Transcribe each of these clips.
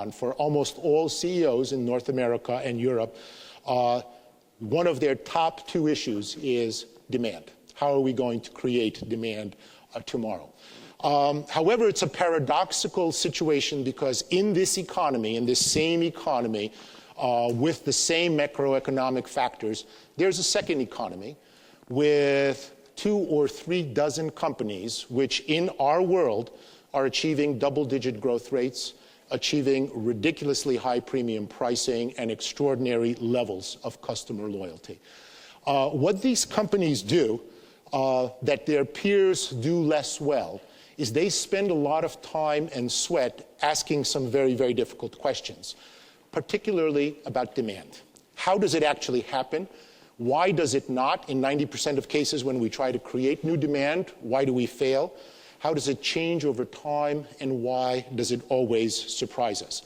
for almost all CEOs in North America and Europe, one of their top two issues is demand. How are we going to create demand tomorrow? However, it's a paradoxical situation because in this economy, in this same economy, with the same macroeconomic factors, there's a second economy with 2 or 3 dozen companies which in our world are achieving double-digit growth rates, achieving ridiculously high premium pricing and extraordinary levels of customer loyalty. What these companies do that their peers do less well is they spend a lot of time and sweat asking some very, very difficult questions, particularly about demand. How does it actually happen? Why does it not? In 90% of cases when we try to create new demand, why do we fail? How does it change over time, and why does it always surprise us?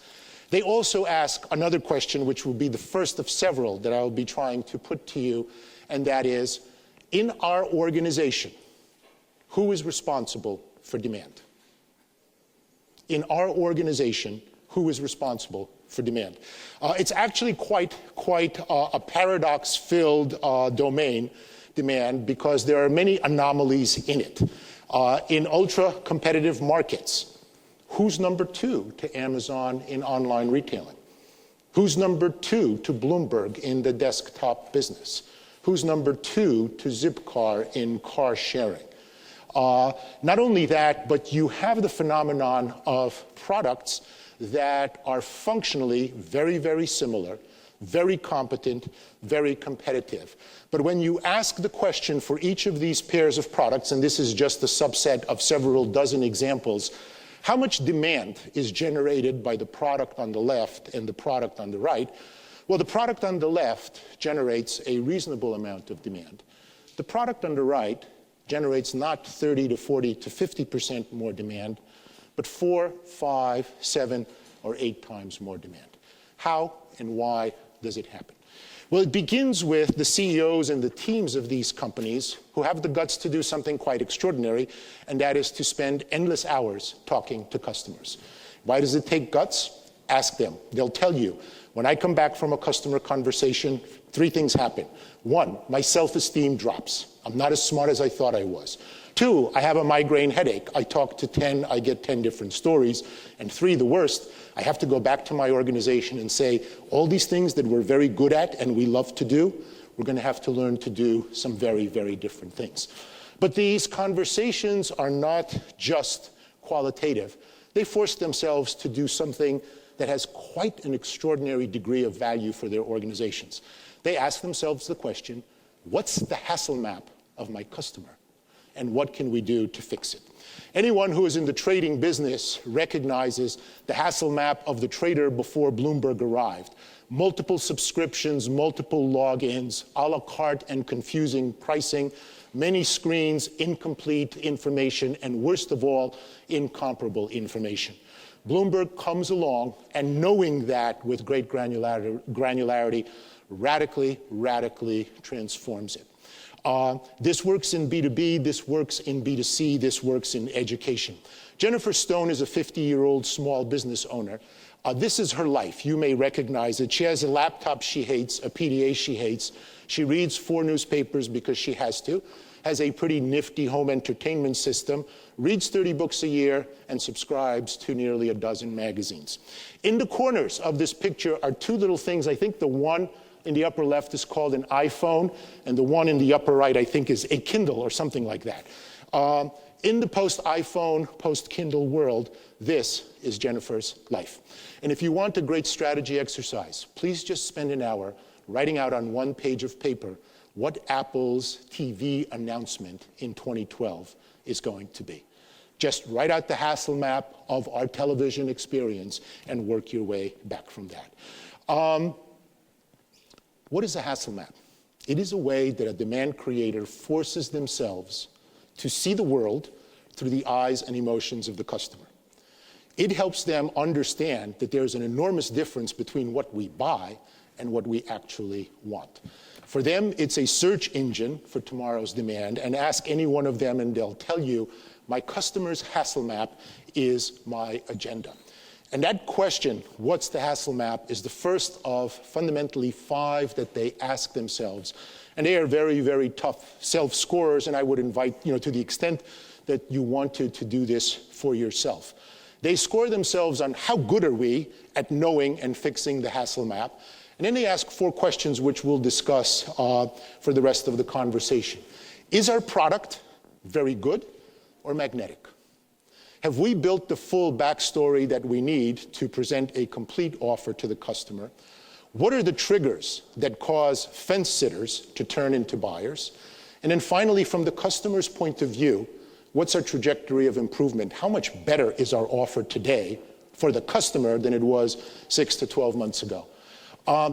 They also ask another question, which will be the first of several that I'll be trying to put to you, and that is, in our organization, who is responsible for demand? In our organization, who is responsible for demand? It's actually quite a paradox-filled domain, demand, because there are many anomalies in it. In ultra-competitive markets, who's number 2 to Amazon in online retailing? Who's number 2 to Bloomberg in the desktop business? Who's number 2 to Zipcar in car sharing? Not only that, but you have the phenomenon of products that are functionally very, very similar, very competent, very competitive. But when you ask the question for each of these pairs of products, and this is just a subset of several dozen examples, how much demand is generated by the product on the left and the product on the right? Well, the product on the left generates a reasonable amount of demand. The product on the right generates not 30 to 40 to 50% more demand, but 4, 5, 7, or 8 times more demand. How and why does it happen? Well, it begins with the CEOs and the teams of these companies who have the guts to do something quite extraordinary, and that is to spend endless hours talking to customers. Why does it take guts? Ask them. They'll tell you. When I come back from a customer conversation, 3 things happen. 1, my self-esteem drops. I'm not as smart as I thought I was. 2, I have a migraine headache. I talk to 10, I get 10 different stories. And 3, the worst, I have to go back to my organization and say, all these things that we're very good at and we love to do, we're going to have to learn to do some very, very different things. But these conversations are not just qualitative. They force themselves to do something that has quite an extraordinary degree of value for their organizations. They ask themselves the question, what's the hassle map of my customer? And what can we do to fix it? Anyone who is in the trading business recognizes the hassle map of the trader before Bloomberg arrived. Multiple subscriptions, multiple logins, a la carte and confusing pricing, many screens, incomplete information, and worst of all, incomparable information. Bloomberg comes along, and knowing that with great granularity radically transforms it. This works in B2B, this works in B2C, this works in education. Jennifer Stone is a 50-year-old small business owner. This is her life. You may recognize it. She has a laptop she hates, a PDA she hates. She reads 4 newspapers because she has to, has a pretty nifty home entertainment system, reads 30 books a year, and subscribes to nearly a dozen magazines. In the corners of this picture are 2 little things. I think the one in the upper left is called an iPhone, and the one in the upper right, I think, is a Kindle or something like that. In the post-iPhone, post-Kindle world, this is Jennifer's life. And if you want a great strategy exercise, please just spend an hour writing out on 1 page of paper what Apple's TV announcement in 2012 is going to be. Just write out the hassle map of our television experience and work your way back from that. What is a hassle map? It is a way that a demand creator forces themselves to see the world through the eyes and emotions of the customer. It helps them understand that there's an enormous difference between what we buy and what we actually want. For them, it's a search engine for tomorrow's demand, and ask any one of them and they'll tell you, my customer's hassle map is my agenda. And that question, what's the hassle map, is the first of fundamentally 5 that they ask themselves. And they are very, very tough self-scorers, and I would invite, to the extent that you wanted to do this for yourself. They score themselves on how good are we at knowing and fixing the hassle map. And then they ask 4 questions, which we'll discuss for the rest of the conversation. Is our product very good or magnetic? Have we built the full backstory that we need to present a complete offer to the customer? What are the triggers that cause fence sitters to turn into buyers? And then finally, from the customer's point of view, what's our trajectory of improvement? How much better is our offer today for the customer than it was 6 to 12 months ago?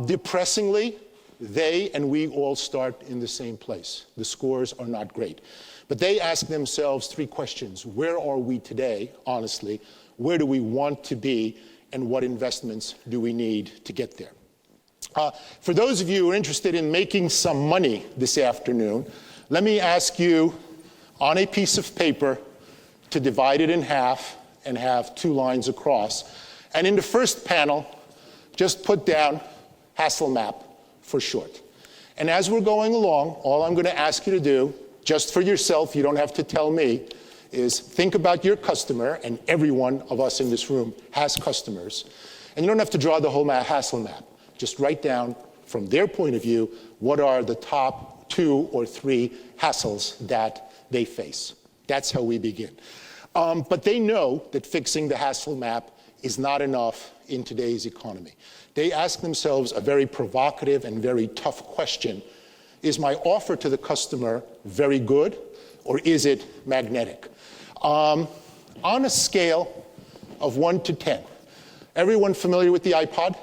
Depressingly, they and we all start in the same place. The scores are not great. But they ask themselves 3 questions. Where are we today, honestly? Where do we want to be? And what investments do we need to get there? For those of you who are interested in making some money this afternoon, let me ask you on a piece of paper to divide it in half and have 2 lines across. And in the first panel, just put down hassle map for short. And as we're going along, all I'm going to ask you to do, just for yourself, you don't have to tell me, is think about your customer, and every one of us in this room has customers. And you don't have to draw the whole hassle map. Just write down, from their point of view, what are the top 2 or 3 hassles that they face. That's how we begin. But they know that fixing the hassle map is not enough in today's economy. They ask themselves a very provocative and very tough question. Is my offer to the customer very good, or is it magnetic? On a scale of 1 to 10, everyone familiar with the iPod?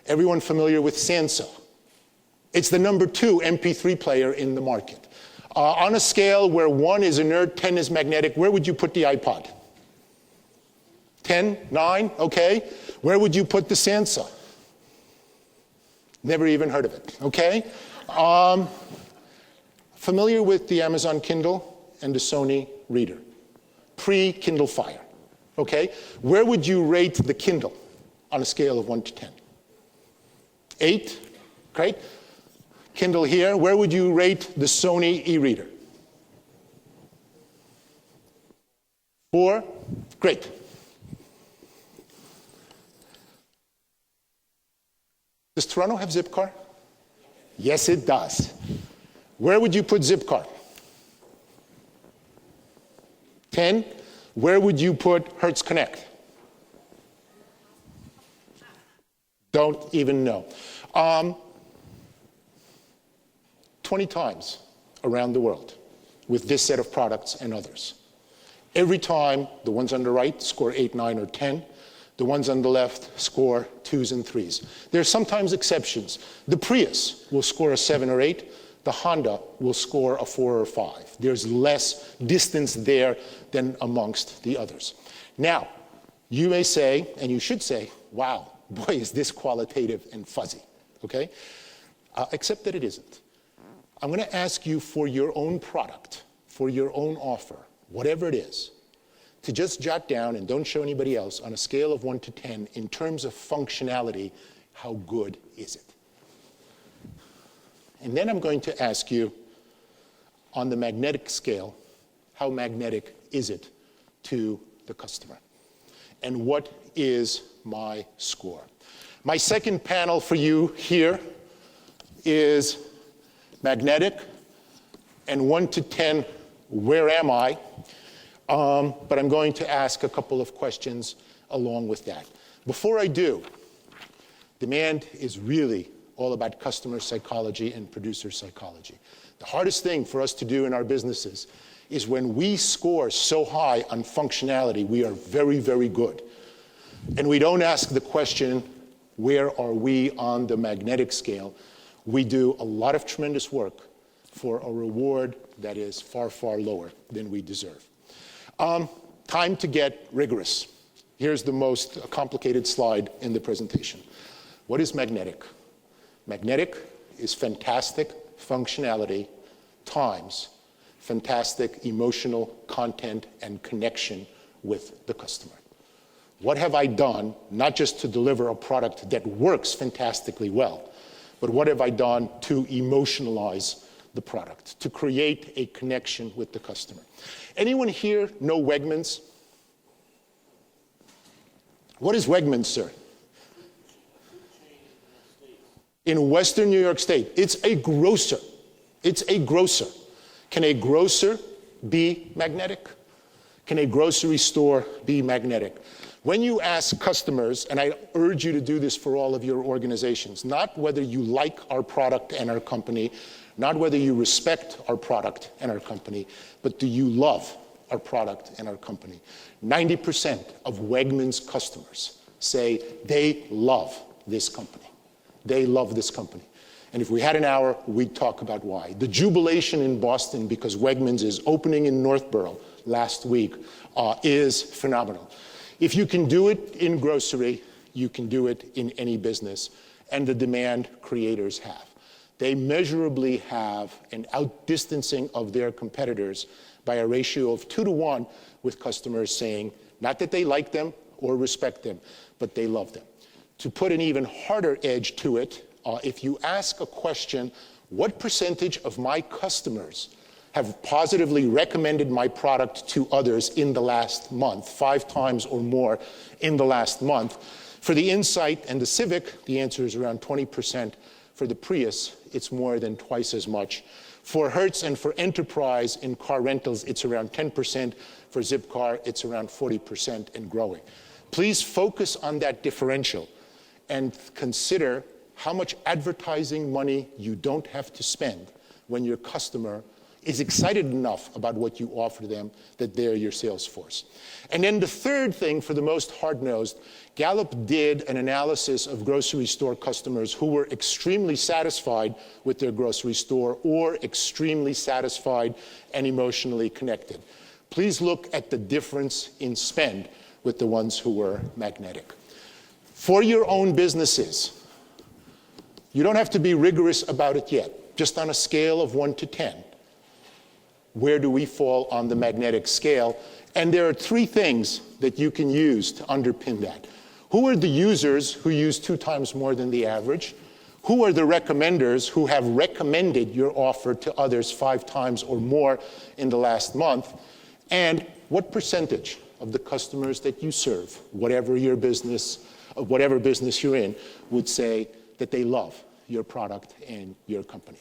Everyone familiar with Sansa? It's the number 2 MP3 player in the market. On a scale where 1 is inert, 10 is magnetic, where would you put the iPod? 10, 9, okay. Where would you put the Sansa? Never even heard of it, okay. Familiar with the Amazon Kindle and the Sony Reader? Pre-Kindle Fire, okay. Where would you rate the Kindle on a scale of 1 to 10? 8, great. Kindle here. Where would you rate the Sony e-reader? 4, great. Does Toronto have Zipcar? Yes, it does. Where would you put Zipcar? 10. Where would you put Hertz Connect? Don't even know. 20 times around the world with this set of products and others. Every time, the ones on the right score 8, 9, or 10. The ones on the left score 2s and 3s. There are sometimes exceptions. The Prius will score a 7 or 8. The Honda will score a 4 or 5. There's less distance there than amongst the others. Now, you may say, and you should say, wow, boy, is this qualitative and fuzzy, okay? Except that it isn't. I'm going to ask you for your own product, for your own offer, whatever it is, to just jot down, and don't show anybody else, on a scale of 1 to 10, in terms of functionality, how good is it? And then I'm going to ask you, on the magnetic scale, how magnetic is it to the customer? And what is my score? My second panel for you here is magnetic, and 1 to 10, where am I? But I'm going to ask a couple of questions along with that. Before I do, demand is really all about customer psychology and producer psychology. The hardest thing for us to do in our businesses is when we score so high on functionality, we are very, very good. And we don't ask the question, where are we on the magnetic scale? We do a lot of tremendous work for a reward that is far, far lower than we deserve. Time to get rigorous. Here's the most complicated slide in the presentation. What is magnetic? Magnetic is fantastic functionality times fantastic emotional content and connection with the customer. What have I done, not just to deliver a product that works fantastically well, but what have I done to emotionalize the product, to create a connection with the customer? Anyone here know Wegmans? What is Wegmans, sir? In Western New York State. It's a grocer. It's a grocer. Can a grocer be magnetic? Can a grocery store be magnetic? When you ask customers, and I urge you to do this for all of your organizations, not whether you like our product and our company, not whether you respect our product and our company, but do you love our product and our company? 90% of Wegmans customers say they love this company. They love this company. And if we had an hour, we'd talk about why. The jubilation in Boston because Wegmans is opening in Northborough last week is phenomenal. If you can do it in grocery, you can do it in any business, and the demand creators have. They measurably have an outdistancing of their competitors by a ratio of 2 to 1, with customers saying, not that they like them or respect them, but they love them. To put an even harder edge to it, if you ask a question, what percentage of my customers have positively recommended my product to others in the last month, 5 times or more in the last month? For the Insight and the Civic, the answer is around 20%. For the Prius, it's more than twice as much. For Hertz and for Enterprise in car rentals, it's around 10%. For Zipcar, it's around 40% and growing. Please focus on that differential and consider how much advertising money you don't have to spend when your customer is excited enough about what you offer them that they're your sales force. And then the third thing, for the most hard-nosed, Gallup did an analysis of grocery store customers who were extremely satisfied with their grocery store or extremely satisfied and emotionally connected. Please look at the difference in spend with the ones who were magnetic. For your own businesses, you don't have to be rigorous about it yet, just on a scale of 1 to 10. Where do we fall on the magnetic scale? And there are 3 things that you can use to underpin that. Who are the users who use 2 times more than the average? Who are the recommenders who have recommended your offer to others 5 times or more in the last month? And what percentage of the customers that you serve, whatever your business, whatever business you're in, would say that they love your product and your company?